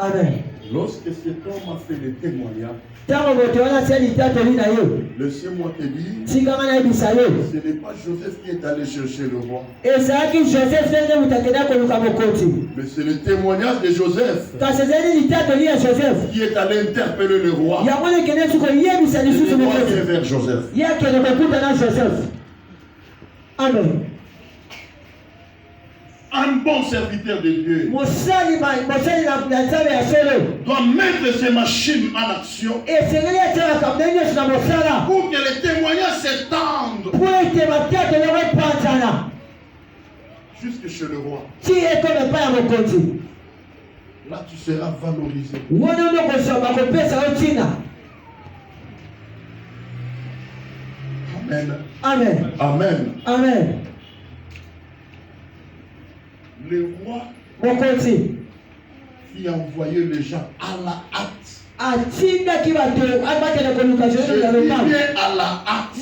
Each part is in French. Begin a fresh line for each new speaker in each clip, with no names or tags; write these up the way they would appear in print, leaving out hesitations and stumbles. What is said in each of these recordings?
Amen.
Lorsque cet homme a fait le témoignage, laissez-moi te dire, ce n'est pas Joseph qui est allé chercher le roi. Mais c'est le témoignage de Joseph qui est allé interpeller le roi. Et le roi vient vers Joseph.
Amen.
Un bon serviteur de Dieu doit mettre ses machines en action pour que les témoignages s'étendent jusque chez le roi. Là, tu seras valorisé. Amen.
Amen.
Amen.
Amen.
Le roi qui a envoyé les gens à la hâte. Je dis bien à la hâte.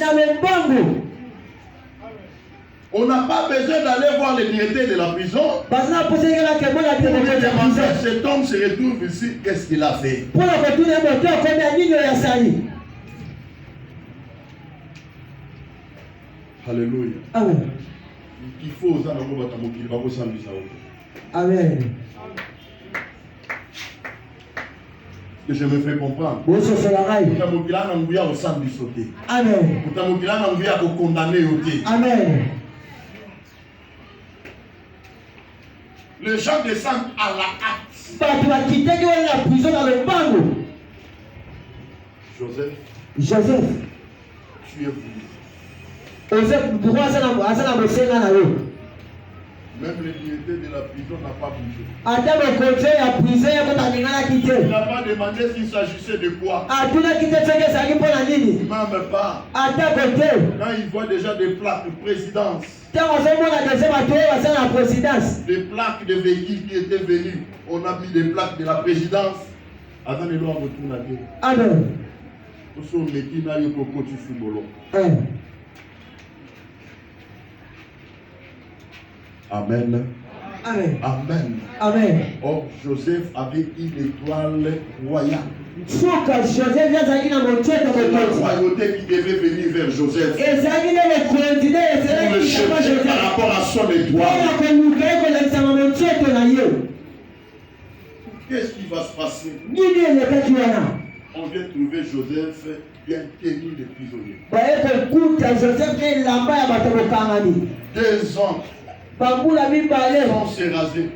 On n'a pas besoin d'aller voir le directeur de la prison. Cet homme se retrouve ici. Qu'est-ce qu'il a fait? Alléluia.
Amen.
Il faut oser
Amen.
Que je me fais comprendre.
Amen. Amen.
Les gens descendent à la hâte. Joseph, tu es voulu. Même le directeur de la prison n'a pas bougé. Il n'a pas demandé s'il s'agissait de quoi. Même pas. Quand il voit déjà des plaques de présidence, des plaques de véhicules qui étaient venus, on a mis des plaques de la présidence. Amen. Amen.
Amen.
Amen.
Amen.
Or, Joseph avait une étoile royale.
C'est la
royauté qui devait venir vers Joseph. Pour le chercher par rapport à son étoile. Qu'est-ce qui va se passer? On vient trouver Joseph bien tenu de prisonniers. 2 ans. Sans se raser.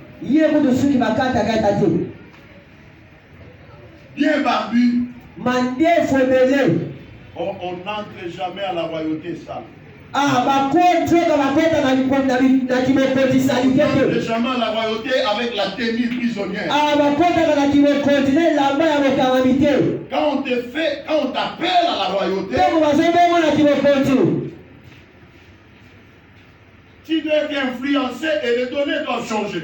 Bien barbu. On n'entre jamais à la royauté sale. On n'entre jamais à la royauté avec la tenue prisonnière. Quand on t'appelle à la royauté, tu dois être influencé et les données doivent changer.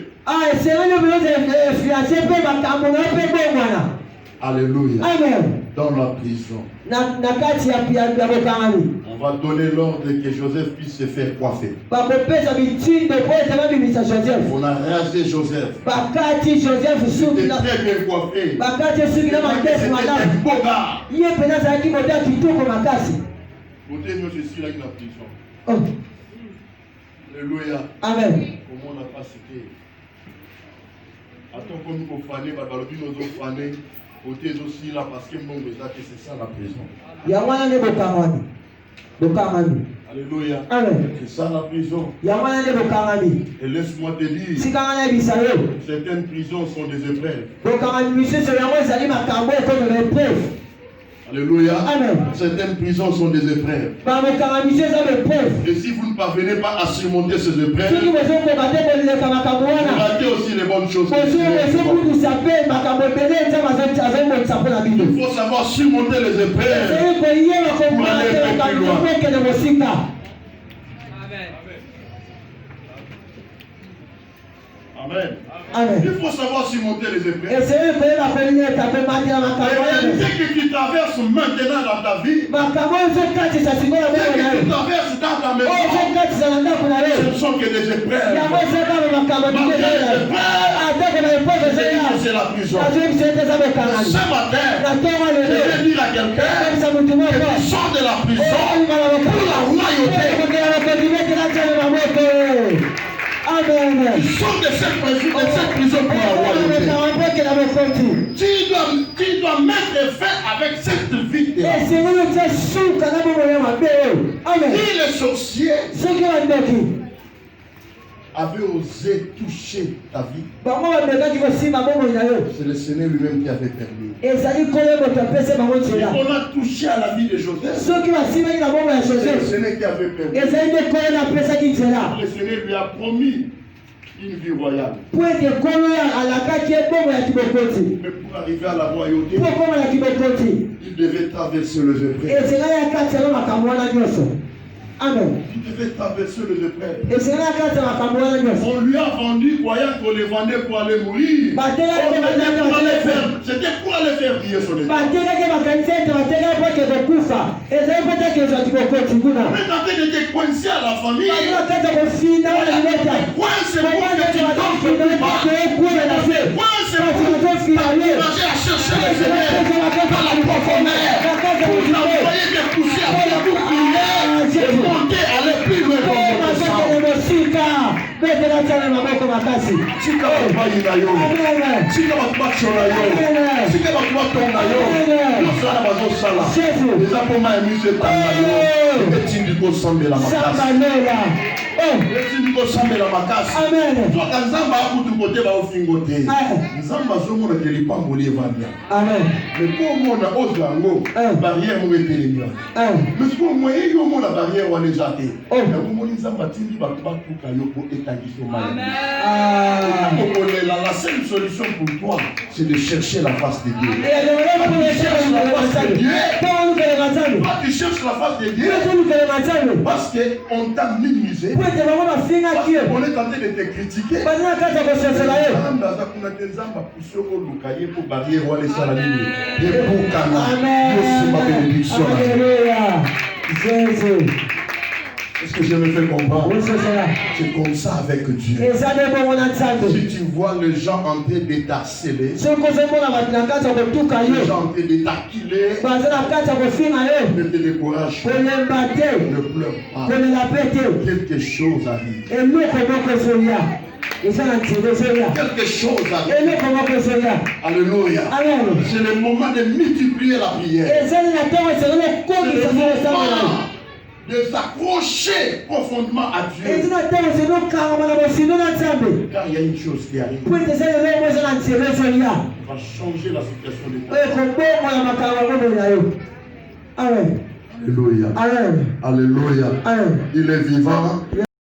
Alléluia.
Amen.
Dans la prison. On va donner l'ordre que Joseph puisse se faire coiffer. On a rasé Joseph. Il était très bien coiffé. C'était un beau gars. Côté nous, je suis là dans la prison. Alléluia.
Amen.
Comment on n'a pas cité? Attends qu'on nous fané, nous fané. Côté aussi là parce que mon que c'est ça la prison. Alléluia.
Amen.
C'est ça la prison. Et laisse-moi te dire, certaines prisons sont des épreuves. Alléluia.
Amen.
Certaines prisons sont des épreuves. Et si vous ne parvenez pas à surmonter ces épreuves, vous ratez aussi les bonnes choses. Il faut savoir surmonter les épreuves pour aller plus loin. Amen.
Amen. Amen.
Il faut savoir surmonter les épreuves.
Et c'est eux qui la famille est appelée maintenant la
Et ce que tu traverses maintenant dans ta vie,
ce que tu
traverses dans ta maison, ce sont que des épreuves. C'est la prison. Ce matin, je vais dire à quelqu'un que tu sors de la prison pour la royauté.
Amen.
Tu sors de cette prison pour la royauté. Tu dois mettre fin avec cette vie. Si les sorciers avaient osé toucher ta vie, c'est le Seigneur lui-même qui avait permis. Et on a touché à la vie de Joseph. C'est le Seigneur qui avait permis. Le Seigneur lui a promis une vie royale. Mais pour arriver à la royauté, il devait traverser les épreuves.
Amen.
Il devait traverser les épreuves. On lui a vendu croyant qu'on les vendait pour aller mourir. C'était pour aller faire briller son état. On est tenté de te coincer à la famille. Coince pour que tu tombes plus bas. Coince pour t'encourager à chercher le Seigneur dans la profondeur. Pour t'envoyer des poussières pour tout prier. Monter, aller plus loin dans votre sang. La seule solution pour toi, c'est de chercher la face de Dieu. Tu cherches la face de Dieu parce qu'on t'a minimisé, parce qu'on est tenté de te critiquer. Est-ce que je me fais comprendre? C'est comme ça avec Dieu. Si tu vois les gens en train de t'harceler, les gens en train de t'acculer, ne te décourage pas, ne pleure pas. Quelque chose arrive. Quelque chose arrive. Alléluia. C'est le moment de multiplier la prière. C'est le moment de s'accrocher profondément à Dieu. Car il y a une chose qui arrive. Il va changer la situation de ta vie. Alléluia. Alléluia. Il est vivant.